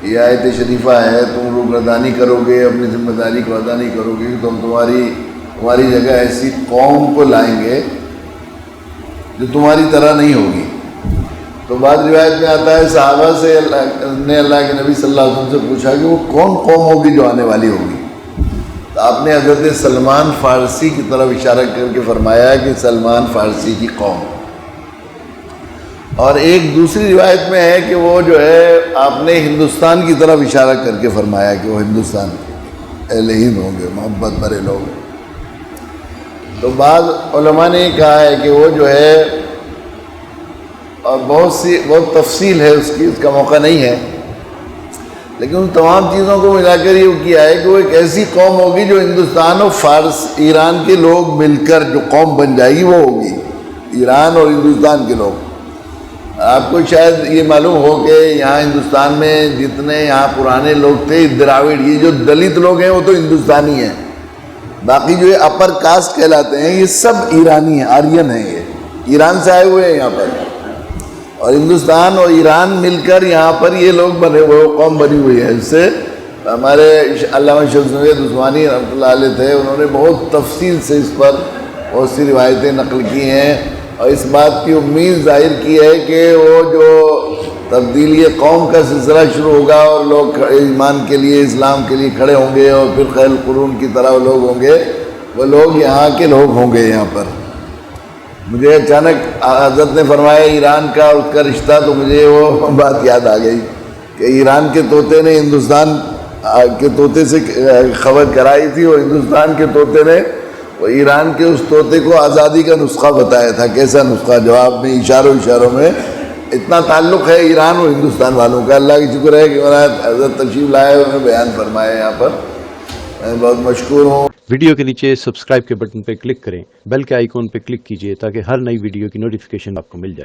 یہ آیت شریفہ ہے، تم روگردانی کرو گے، اپنی ذمہ داری کو ادا نہیں کرو گے تو ہم تمہاری جگہ ایسی قوم کو لائیں گے جو تمہاری طرح نہیں ہوگی۔ تو بعض روایت میں آتا ہے صحابہ سے اللہ کے نبی صلی اللہ علیہ وسلم سے پوچھا کہ وہ کون قوم ہوگی جو آنے والی ہوگی؟ تو آپ نے حضرت سلمان فارسی کی طرف اشارہ کر کے فرمایا کہ سلمان فارسی کی قوم۔ اور ایک دوسری روایت میں ہے کہ وہ جو ہے آپ نے ہندوستان کی طرف اشارہ کر کے فرمایا کہ وہ ہندوستان اہل ہند ہوں گے، محبت بھرے لوگ۔ تو بعض علماء نے کہا ہے کہ وہ جو ہے، اور بہت تفصیل ہے اس کی، اس کا موقع نہیں ہے، لیکن ان تمام چیزوں کو ملا کر یہ کیا ہے کہ وہ ایک ایسی قوم ہوگی جو ہندوستان اور فارس ایران کے لوگ مل کر جو قوم بن جائے گی وہ ہوگی، ایران اور ہندوستان کے لوگ۔ آپ کو شاید یہ معلوم ہو کہ یہاں ہندوستان میں جتنے یہاں پرانے لوگ تھے دراوڑ، یہ جو دلت لوگ ہیں وہ تو ہندوستانی ہیں، باقی جو اپر کاسٹ کہلاتے ہیں یہ سب ایرانی ہیں، آرین ہیں، یہ ایران سے آئے ہوئے ہیں یہاں پر، اور ہندوستان اور ایران مل کر یہاں پر یہ لوگ بنے ہوئے قوم بنی ہوئی ہے۔ اس سے ہمارے علامہ شمس عثمانی رحمۃ اللہ علیہ تھے، انہوں نے بہت تفصیل سے اس پر بہت سی روایتیں نقل کی ہیں، اور اس بات کی امید ظاہر کی ہے کہ وہ جو تبدیلی قوم کا سلسلہ شروع ہوگا اور لوگ ایمان کے لیے، اسلام کے لیے کھڑے ہوں گے، اور پھر خیر القرون کی طرح لوگ ہوں گے، وہ لوگ یہاں کے لوگ ہوں گے یہاں پر۔ مجھے اچانک حضرت نے فرمایا ایران کا اور اس کا رشتہ، تو مجھے وہ بات یاد آ گئی کہ ایران کے طوطے نے ہندوستان کے طوطے سے خبر کرائی تھی، اور ہندوستان کے طوطے نے وہ ایران کے اس طوطے کو آزادی کا نسخہ بتایا تھا۔ کیسا نسخہ؟ جواب میں اشاروں میں اتنا تعلق ہے ایران اور ہندوستان والوں کا۔ اللہ کی شکر ہے کہ حضرت تشریف لائے، انہوں نے بیان فرمایا یہاں پر، میں بہت مشکور ہوں۔ ویڈیو کے نیچے سبسکرائب کے بٹن پہ کلک کریں، بیل کے آئیکن پہ کلک کیجئے تاکہ ہر نئی ویڈیو کی نوٹیفیکیشن آپ کو مل جائے۔